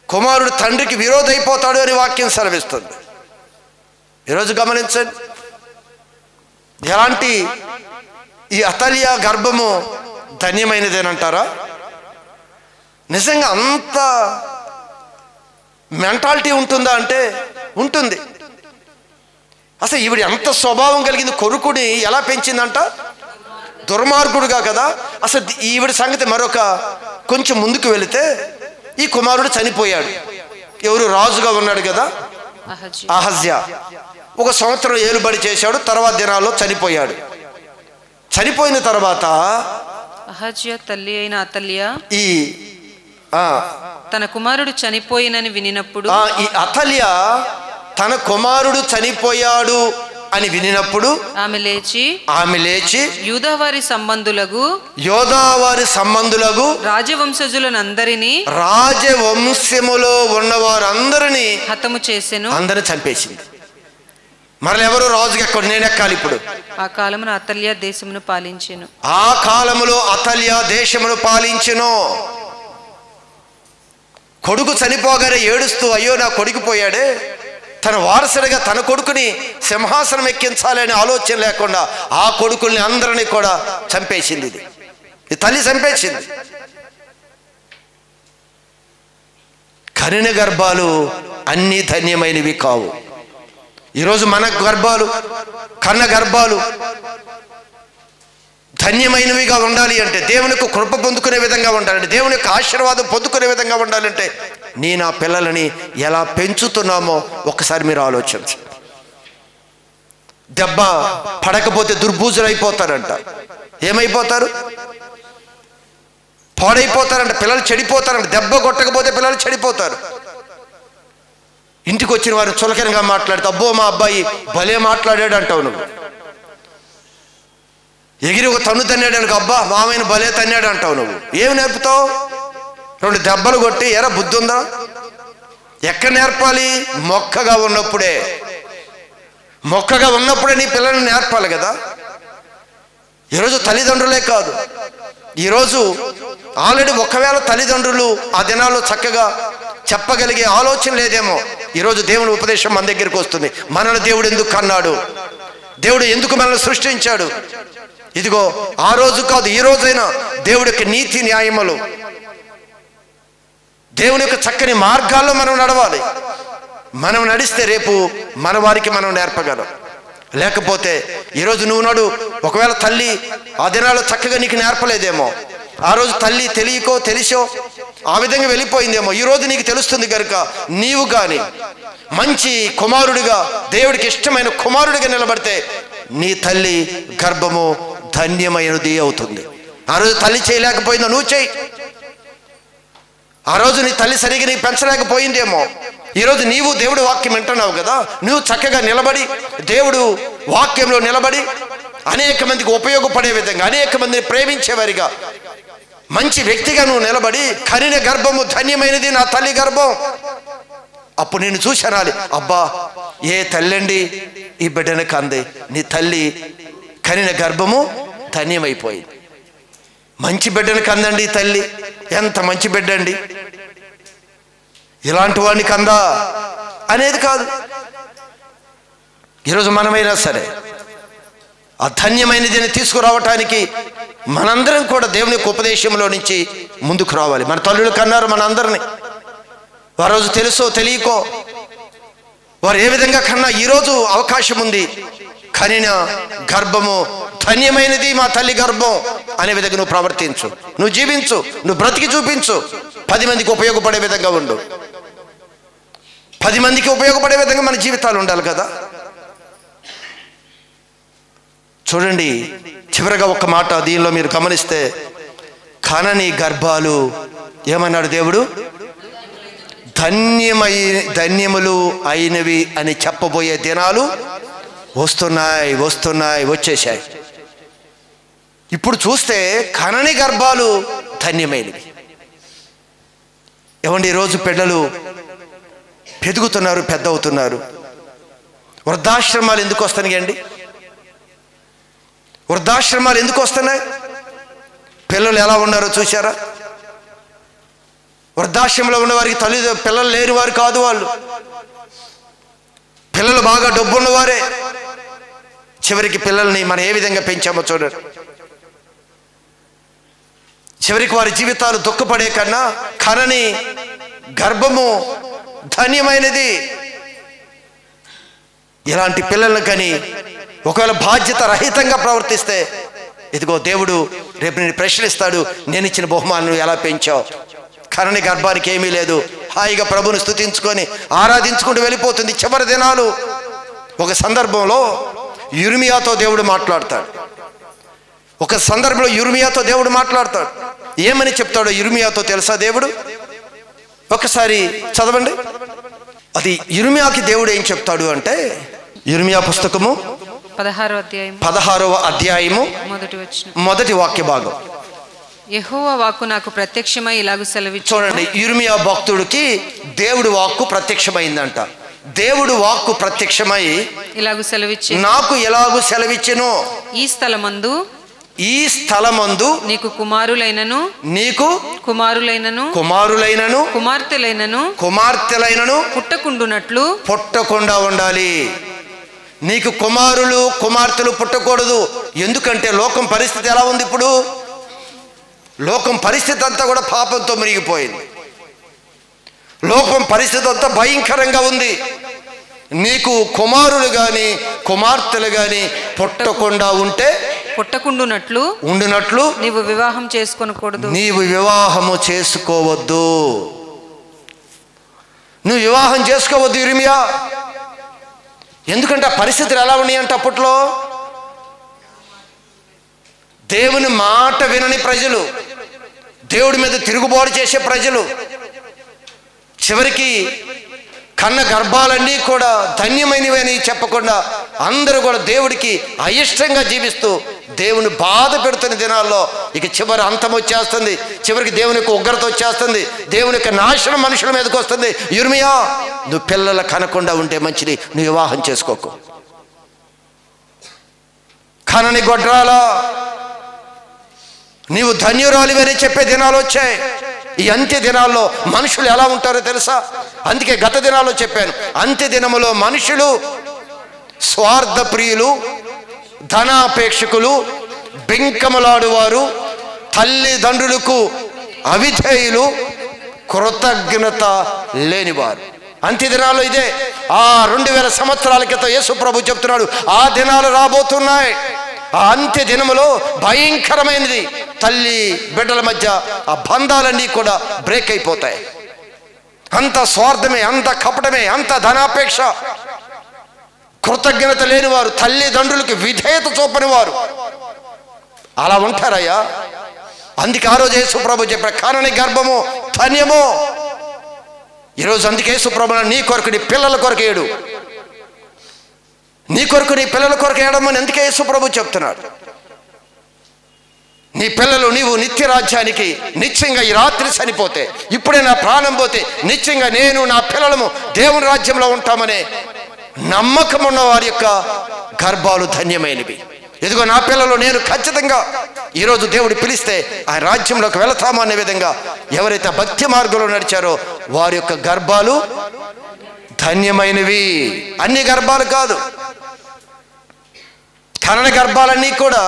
కుమారుడు తండ్రికి విరోధి అయిపోతాడు అని వాక్యం సెలవిస్తుంది. ఈరోజు గమనించండి, ఎలాంటి ఈ అతల్య గర్భము ధన్యమైనదేనంటారా? నిజంగా అంత మెంటాలిటీ ఉంటుందా అంటే ఉంటుంది. అసలు ఈవిడ ఎంత స్వభావం కలిగింది, కొడుకుని ఎలా పెంచిందంట? దుర్మార్గుడుగా కదా. అసలు ఈవిడ సంగతి మరొక కొంచెం ముందుకు వెళితే ఈ కుమారుడు చనిపోయాడు. ఎవరు? రాజుగా ఉన్నాడు కదా అహజ్యా. 1 సంవత్సరం ఏలుబడి చేశాడు, తర్వాత దినాల్లో చనిపోయాడు. చనిపోయిన తర్వాత
అహజ్యా తల్లి అయిన అతల్య
ఈ
తన కుమారుడు చనిపోయినని వినినప్పుడు,
ఈ అతల్య తన కుమారుడు చనిపోయాడు అని వినినప్పుడు
ఆమె లేచి యూదావారి సంబంధులకు
రాజవంశములో ఉన్నవారందరినీ
హతము చేసెను,
అందరిని చంపేసింది. మరల ఎవరు రాజుకి ఎక్కడ? నేను ఎక్కాలి ఇప్పుడు.
ఆ కాలమున అతల్య దేశమును పాలించెను.
ఆ కాలములో అతల్య దేశమును పాలించెను. కొడుకు చనిపోగానే ఏడుస్తూ, అయ్యో నా కొడుకు పోయాడే, తన వారసుడిగా తన కొడుకుని సింహాసనం ఎక్కించాలనే ఆలోచన లేకుండా ఆ కొడుకుల్ని అందరినీ కూడా చంపేసింది. ఇది తల్లి చంపేసింది. కనిన గర్భాలు అన్నీ ధన్యమైనవి కావు. ఈరోజు మన గర్భాలు, కన్న గర్భాలు ధన్యమైనవిగా ఉండాలి అంటే, దేవుని యొక్క కృప పొందుకునే విధంగా ఉండాలంటే, దేవుని యొక్క ఆశీర్వాదం పొందుకునే విధంగా ఉండాలంటే, నేను ఆ పిల్లలని ఎలా పెంచుతున్నామో ఒకసారి మీరు ఆలోచించండి. దెబ్బ పడకపోతే దుర్బూజులు అయిపోతారంట. ఏమైపోతారు? పాడైపోతారంట. పిల్లలు చెడిపోతారంట. దెబ్బ కొట్టకపోతే పిల్లలు చెడిపోతారు. ఇంటికి వచ్చిన వారు చులకనగా మాట్లాడితే, అబ్బో మా అబ్బాయి భలే మాట్లాడాడు అంటావు నువ్వు. ఎగిరి 1 తన్ను తన్నాడు అనుకో, అబ్బా మామయ్యను భలే తన్నాడు అంటావు నువ్వు. ఏమి నేర్పుతావు? 2 దెబ్బలు కొట్టి ఎరా బుద్ధి ఉందా? ఎక్కడ నేర్పాలి? మొక్కగా ఉన్నప్పుడే. మొక్కగా ఉన్నప్పుడే నీ పిల్లల్ని నేర్పాలి కదా. ఈరోజు తల్లిదండ్రులే కాదు, ఈరోజు ఆల్రెడీ ఒకవేళ తల్లిదండ్రులు ఆ దినాల్లో చక్కగా చెప్పగలిగే ఆలోచన లేదేమో, ఈరోజు దేవుని ఉపదేశం మన దగ్గరికి వస్తుంది. మనల్ని దేవుడు ఎందుకు కన్నాడు, దేవుడు ఎందుకు మనల్ని సృష్టించాడు, ఇదిగో ఆ రోజు కాదు ఈ రోజైనా దేవుడి యొక్క నీతి న్యాయములు, దేవుని యొక్క చక్కని మార్గాల్లో మనం నడవాలి. మనం నడిస్తే రేపు మన వారికి మనం నేర్పగలం. లేకపోతే ఈరోజు నువ్వు నాడు ఒకవేళ తల్లి ఆ దినాల్లో చక్కగా నీకు నేర్పలేదేమో, ఆ రోజు తల్లి తెలియకో తెలిసో ఆ విధంగా వెళ్ళిపోయిందేమో, ఈరోజు నీకు తెలుస్తుంది కనుక నీవు కానీ మంచి కుమారుడిగా, దేవుడికి ఇష్టమైన కుమారుడిగా నిలబడితే నీ తల్లి గర్భము ధన్యమైనది అవుతుంది. ఆ రోజు తల్లి చేయలేకపోయిందో నువ్వు చేయి. ఆ రోజు నీ తల్లి సరిగ్గా నీకు పెంచలేకపోయిందేమో, ఈరోజు నీవు దేవుడి వాక్యం వింటున్నావు కదా, నువ్వు చక్కగా నిలబడి దేవుడు వాక్యంలో నిలబడి అనేక మందికి ఉపయోగపడే విధంగా, అనేక మందిని ప్రేమించేవారిగా, మంచి వ్యక్తిగా నువ్వు నిలబడి, కనిన గర్భము ధన్యమైనది నా తల్లి గర్భం, అప్పుడు నేను చూశానాలి, అబ్బా ఏ తల్లండి ఈ బిడ్డను కంది, నీ తల్లి కనిన గర్భము ధన్యమైపోయింది. మంచి బిడ్డను కందండి తల్లి, ఎంత మంచి బిడ్డ అండి, ఇలాంటి వాడిని కందా అనేది కాదు. ఈరోజు మనమైనా సరే ఆ ధన్యమైనది తీసుకురావటానికి మనందరం కూడా దేవుని యొక్క ఉపదేశంలో నుంచి ముందుకు రావాలి. మన తల్లులు కన్నారు మనందరినీ, ఆ రోజు తెలుసో తెలియకో వారు ఏ విధంగా కన్నా ఈరోజు అవకాశం ఉంది, కనిన గర్భము ధన్యమైనది మా తల్లి గర్భం అనే విధంగా నువ్వు ప్రవర్తించు, నువ్వు జీవించు, నువ్వు బ్రతికి చూపించు. 10 మందికి ఉపయోగపడే విధంగా ఉండు. 10 మందికి ఉపయోగపడే విధంగా మన జీవితాలు ఉండాలి కదా. చూడండి, చివరగా ఒక మాట దీనిలో మీరు గమనిస్తే, కనని గర్భాలు ఏమన్నాడు దేవుడు? ధన్యములు అయినవి అని చెప్పబోయే దినాలు వస్తున్నాయి, వచ్చేసాయి. ఇప్పుడు చూస్తే కనని గర్భాలు ధన్యమైనవి. ఏమండి, ఈరోజు పిల్లలు పెరుగుతున్నారు, పెద్ద అవుతున్నారు. వృద్ధాశ్రమాలు ఎందుకు వస్తున్నాయండి? వృద్ధాశ్రమాలు ఎందుకు వస్తున్నాయి? పిల్లలు ఎలా ఉన్నారో చూశారా? వృద్ధాశ్రమంలో ఉన్న వారికి పిల్లలు లేని వారు కాదు వాళ్ళు. పిల్లలు బాగా డబ్బు ఉన్నవారే. చివరికి పిల్లల్ని మనం ఏ విధంగా పెంచామో చూడండి. చివరికి వారి జీవితాలు దుఃఖపడే కన్నా కనని గర్భము ధన్యమైనది. ఇలాంటి పిల్లలను కానీ ఒకవేళ బాధ్యత రహితంగా ప్రవర్తిస్తే, ఇదిగో దేవుడు రేపు నేను ప్రశ్నిస్తాడు, నేను ఇచ్చిన బహుమానం ఎలా పెంచావు? కనని గర్భానికి ఏమీ లేదు, హాయిగా ప్రభుని స్తుతించుకొని ఆరాధించుకుంటూ వెళ్ళిపోతుంది. చివరి దినాలు ఒక సందర్భంలో యిర్మీయాతో దేవుడు మాట్లాడతాడు. ఏమని చెప్తాడో యిర్మీయాతో తెలుసా దేవుడు? ఒకసారి చదవండి. అది యిర్మీయాకి దేవుడు ఏం చెప్తాడు అంటే, యిర్మీయా పుస్తకము 16వ అధ్యాయము మొదటి వాక్య భాగం.
యెహోవా వాక్కు నాకు ప్రత్యక్షమై ఇలాగు సెలవిచ్చెను.
చూడండి, యిర్మీయా భక్తుడికి దేవుడు వాక్కు ప్రత్యక్షమైందంట. దేవుడు వాక్కు ప్రత్యక్షమై
ఇలాగు సెలవిచ్చెను,
నాకు ఎలాగు సెలవిచ్చెను,
ఈ స్థలమందు నీకు కుమారులైనను కుమార్తెలైనను పుట్టకుండా ఉండాలి. నీకు కుమార్తెలు పుట్టకూడదు. ఎందుకంటే లోకం పరిస్థితి ఎలా ఉంది? ఇప్పుడు లోకం పరిస్థితి అంతా కూడా పాపంతో మునిగిపోయింది. లోకం పరిస్థితి అంతా భయంకరంగా ఉంది. నీకు కుమారులు గాని కుమార్తెలు గాని ఉండునట్లు నీవు వివాహం చేసుకోకూడదు.
నీవు వివాహము చేసుకోవద్దు. నువ్వు వివాహం చేసుకోవద్దు యిర్మీయా. ఎందుకంటే ఆ పరిస్థితులు ఎలా ఉన్నాయంటే, అప్పట్లో దేవుని మాట వినని ప్రజలు, దేవుడి మీద తిరుగుబాటు చేసే ప్రజలు, చివరికి కన్న గర్భాలన్నీ కూడా ధన్యమైనవి అని చెప్పకుండా అందరూ కూడా దేవుడికి అయిష్టంగా జీవిస్తూ దేవుని బాధ పెడుతున్న దినాల్లో ఇక చివరి అంతం వచ్చేస్తుంది. చివరికి దేవుని యొక్క ఉగ్రత వచ్చేస్తుంది. దేవుని యొక్క నాశనం మనుషుల మీదకి వస్తుంది. యిర్మీయా, నువ్వు పిల్లలు కనకుండా ఉంటే మంచిది, నువ్వు వివాహం చేసుకోకు. కనని గొడ్రాలా, నీవు ధన్యురాలివని చెప్పే దినాలు వచ్చాయి. ఈ అంత్య దినాల్లో మనుషులు ఎలా ఉంటారో తెలుసా? అందుకే గత దినాల్లో చెప్పాను, అంత్య దినములో మనుషులు స్వార్థ ప్రియులు, ధనాపేక్షకులు, బింకములాడువారు, తల్లిదండ్రులకు అవిధేయులు, కృతజ్ఞత లేనివారు. అంత్య దినాల్లో ఇదే. 2000 సంవత్సరాల క్రితం యేసు ప్రభు చెప్తున్నాడు, ఆ దినాలు రాబోతున్నాయి. ఆ అంత్య దినములో భయంకరమైనది. తల్లి బిడ్డల మధ్య ఆ బంధాలన్నీ కూడా బ్రేక్ అయిపోతాయి. అంత స్వార్థమే, అంత కపటమే, అంత ధనాపేక్ష, కృతజ్ఞత లేనివారు, తల్లిదండ్రులకి విధేయత చూపని వారు అలా ఉంటారయ్యా. అందుకే ఆ రోజు యేసు ప్రభు చెప్పారు, కనని గర్భము ధన్యము. ఈరోజు అందుకే యేసు ప్రభు నీ కొరకు, నీ పిల్లల కొరకు ఏడు, నీ కొరకు నీ పిల్లల కొరకు ఏడమని ఎందుకే యేసు ప్రభు చెప్తున్నాడు. నీ పిల్లలు నీవు నిత్య రాజ్యానికి నిత్యంగా ఈ రాత్రి చనిపోతే, ఇప్పుడే నా ప్రాణం పోతే నిత్యంగా నేను నా పిల్లలము దేవుని రాజ్యంలో ఉంటామనే నమ్మకం ఉన్న వారి యొక్క గర్భాలు ధన్యమైనవి. ఇదిగో నా పిల్లలు నేను ఖచ్చితంగా ఈరోజు దేవుడు పిలిస్తే ఆ రాజ్యంలోకి వెళతాము అనే విధంగా ఎవరైతే భక్తి మార్గంలో నడిచారో వారి యొక్క గర్భాలు ధన్యమైనవి. అన్ని గర్భాలు కాదు, కనని గర్భాలన్నీ కూడా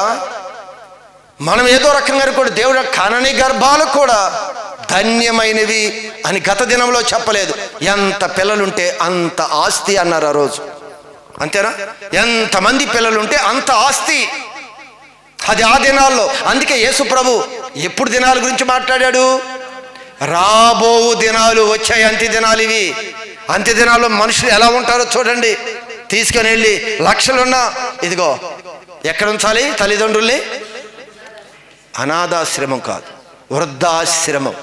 మనం ఏదో రకంగా కూడా దేవుడు కనని గర్భాలు కూడా ధన్యమైనవి అని గత దినంలో చెప్పలేదు. ఎంత పిల్లలుంటే అంత ఆస్తి అన్నారు ఆ రోజు. అంతేనా? ఎంతమంది పిల్లలుంటే అంత ఆస్తి. అది ఆ దినాల్లో. అందుకే యేసు ప్రభు ఎప్పుడు దినాల గురించి మాట్లాడాడు? రాబో దినాలు వచ్చాయి, అంత్య దినాలు ఇవి. అంత్య దినాల్లో మనుషులు ఎలా ఉంటారో చూడండి. తీసుకొని వెళ్ళి లక్షలున్నా ఇదిగో ఎక్కడ ఉంచాలి? తల్లిదండ్రుల్ని అనాథాశ్రమం కాదు, వృద్ధాశ్రమం.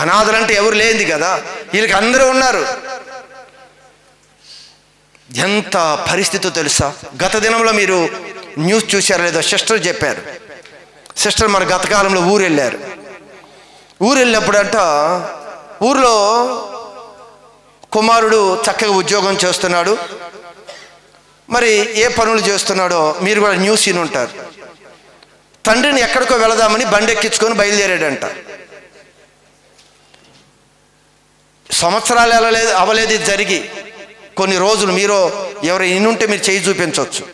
అనాథలంటే ఎవరు లేనిది కదా, వీళ్ళకి అందరూ ఉన్నారు. ఎంత పరిస్థితో తెలుసా? గత దినంలో మీరు న్యూస్ చూశారో లేదో, సిస్టర్ చెప్పారు. సిస్టర్ మన గత కాలంలో ఊరు వెళ్ళారు. ఊరు వెళ్ళినప్పుడంట ఊర్లో కుమారుడు చక్కగా ఉద్యోగం చేస్తున్నాడు. మరి ఏ పనులు చేస్తున్నాడో మీరు కూడా న్యూస్ విని ఉంటారు. తండ్రిని ఎక్కడికో వెళదామని బండి ఎక్కించుకొని బయలుదేరాడంట. సంవత్సరాలు అవలేదు ఇది జరిగి, కొన్ని రోజులు. మీరు ఎవరు ఇన్నుంటే మీరు చేయి చూపించవచ్చు.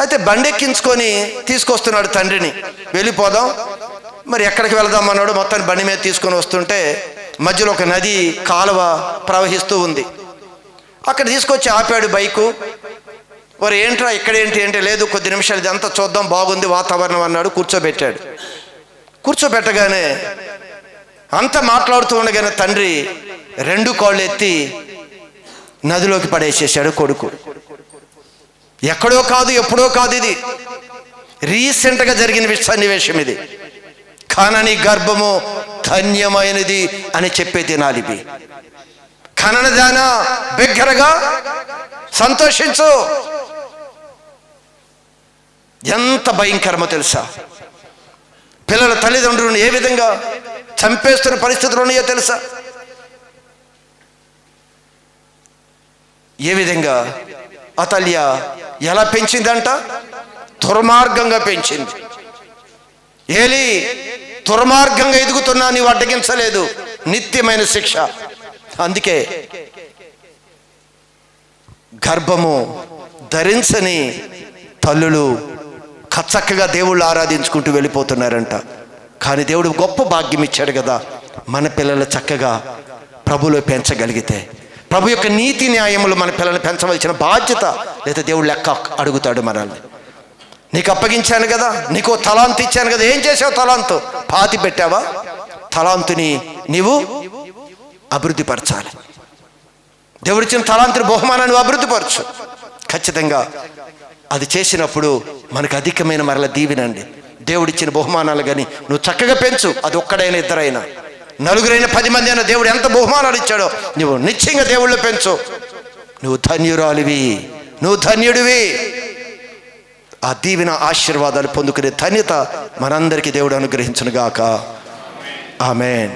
అయితే బండి ఎక్కించుకొని తీసుకొస్తున్నాడు తండ్రిని. వెళ్ళిపోదాం, మరి ఎక్కడికి వెళదాం అన్నాడు. మొత్తాన్ని బండి మీద తీసుకొని వస్తుంటే మధ్యలో ఒక నది కాలువ ప్రవహిస్తూ ఉంది. అక్కడ తీసుకొచ్చి ఆపాడు బైకు. వారు ఏంట్రా ఇక్కడేంటి అంటే, లేదు కొద్ది నిమిషాలు ఇదంతా చూద్దాం, బాగుంది వాతావరణం అన్నాడు. కూర్చోబెట్టాడు. కూర్చోబెట్టగానే అంతా మాట్లాడుతూ ఉండగానే తండ్రి 2 కాళ్ళు ఎత్తి నదిలోకి పడేసేసాడు కొడుకు. ఎక్కడో కాదు, ఎప్పుడో కాదు, ఇది రీసెంట్గా జరిగిన సన్నివేశం ఇది. కనని గర్భము ధన్యమైనది అని చెప్పే దినాలు ఇవి. కనని దానా బిగ్గరగా సంతోషించు. ఎంత భయంకరమో తెలుసా? పిల్లల తల్లిదండ్రులను ఏ విధంగా చంపేస్తున్న పరిస్థితులు ఉన్నాయో తెలుసా? ఏ విధంగా అతల్య ఎలా పెంచిందంట? దుర్మార్గంగా పెంచింది. ఏలి దుర్మార్గంగా ఎదుగుతున్నా నీవు అడ్డగించలేదు, నిత్యమైన శిక్ష. అందుకే గర్భము ధరించని తల్లులు చక్కగా దేవుళ్ళు ఆరాధించుకుంటూ వెళ్ళిపోతున్నారంట. కానీ దేవుడు గొప్ప భాగ్యం ఇచ్చాడు కదా, మన పిల్లలు చక్కగా ప్రభులో పెంచగలిగితే, ప్రభు యొక్క నీతి న్యాయములు మన పిల్లల్ని పెంచవలసిన బాధ్యత. లేదా దేవుడు లెక్క అడుగుతాడు మనల్ని. నీకు అప్పగించాను కదా, నీకు తలాంతు ఇచ్చాను కదా, ఏం చేసావు? తలాంతు పాతి పెట్టావా? తలాంతుని నీవు అభివృద్ధి పరచాలి. దేవుడిచ్చిన తలాంతుని బహుమానాన్ని అభివృద్ధిపరచు. ఖచ్చితంగా అది చేసినప్పుడు మనకు అధికమైన మరల దీవెనండి. దేవుడిచ్చిన బహుమానాలు కానీ నువ్వు చక్కగా పెంచు. అది ఒక్కడైనా, ఇద్దరైనా, నలుగురైనా, 10 మంది అయినా దేవుడు ఎంత బహుమానాలు ఇచ్చాడో నువ్వు నిశ్చయంగా దేవుళ్ళు పెంచు. నువ్వు ధన్యురాలివి, నువ్వు ధన్యుడివి. ఆ దీవెన ఆశీర్వాదాలు పొందుకునే ధన్యత మనందరికీ దేవుడు అనుగ్రహించునుగాక. ఆమేన్.